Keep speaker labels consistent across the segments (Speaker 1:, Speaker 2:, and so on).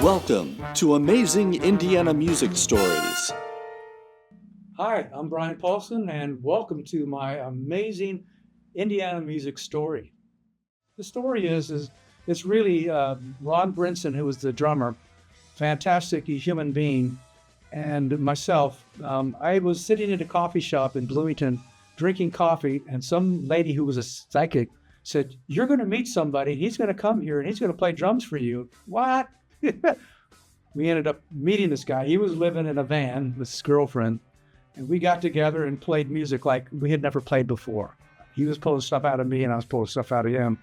Speaker 1: Welcome to Amazing Indiana Music Stories.
Speaker 2: Hi, I'm Brian Paulson, and welcome to my amazing Indiana music story. The story is it's really Ron Brinson, who was the drummer, fantastic human being, and myself. I was sitting in a coffee shop in Bloomington drinking coffee, and some lady who was a psychic said, "You're going to meet somebody. He's going to come here, and he's going to play drums for you." What? We ended up meeting this guy. He was living in a van with his girlfriend, and we got together and played music like we had never played before. He was pulling stuff out of me, and I was pulling stuff out of him.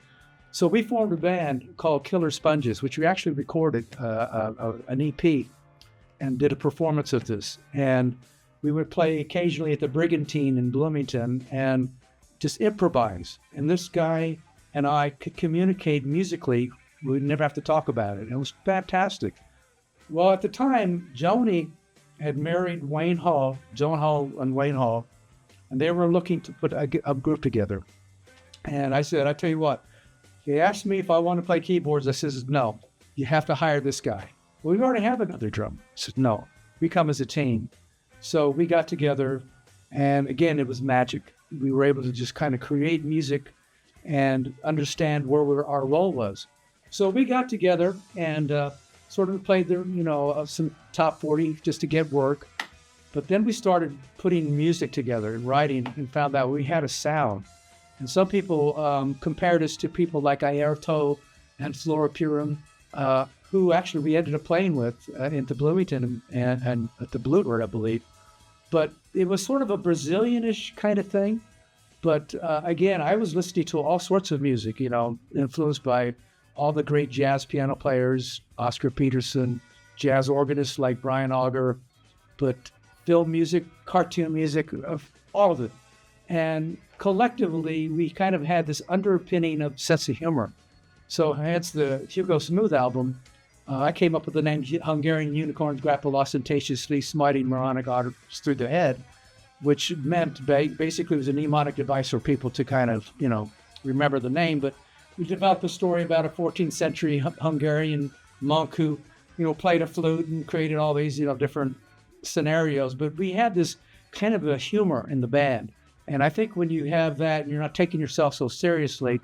Speaker 2: So we formed a band called Killer Sponges, which we actually recorded an EP and did a performance of this. And we would play occasionally at the Brigantine in Bloomington and just improvise. And this guy and I could communicate musically. We'd never have to talk about it. It was fantastic. Well, at the time, Joanie had married Wayne Hall, Joan Hall and Wayne Hall, and they were looking to put a group together. And I said, I tell you what, he asked me if I want to play keyboards. I says, no, you have to hire this guy. Well, we already have another drummer. I said, no, we come as a team. So we got together, and again, it was magic. We were able to just kind of create music and understand where our role was. So we got together and sort of played some top 40 just to get work. But then we started putting music together and writing and found out we had a sound. And some people compared us to people like Airto and Flora Purim, who actually we ended up playing with into Bloomington and at the Bluebird, I believe. But it was sort of a Brazilianish kind of thing. But again, I was listening to all sorts of music, influenced by all the great jazz piano players, Oscar Peterson, jazz organists like Brian Auger, but film music, cartoon music, all of it. And collectively, we kind of had this underpinning of sense of humor. So hence the Hugo Smooth album. I came up with the name Hungarian Unicorns Grapple Ostentatiously Smiting Moronic Otters Through the Head, which meant basically it was a mnemonic device for people to kind of, remember the name. But we developed a story about a 14th century Hungarian monk who, played a flute and created all these, different scenarios. But we had this kind of a humor in the band. And I think when you have that and you're not taking yourself so seriously,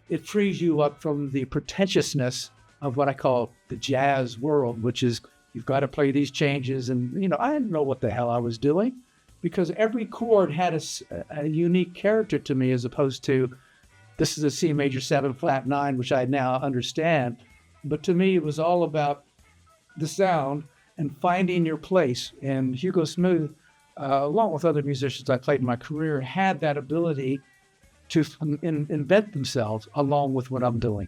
Speaker 2: it frees you up from the pretentiousness of what I call the jazz world, which is you've got to play these changes. And, I didn't know what the hell I was doing because every chord had a unique character to me as opposed to this is a C major 7 flat 9, which I now understand. But to me, it was all about the sound and finding your place. And Hugo Smooth, along with other musicians I played in my career, had that ability to invent themselves along with what I'm doing.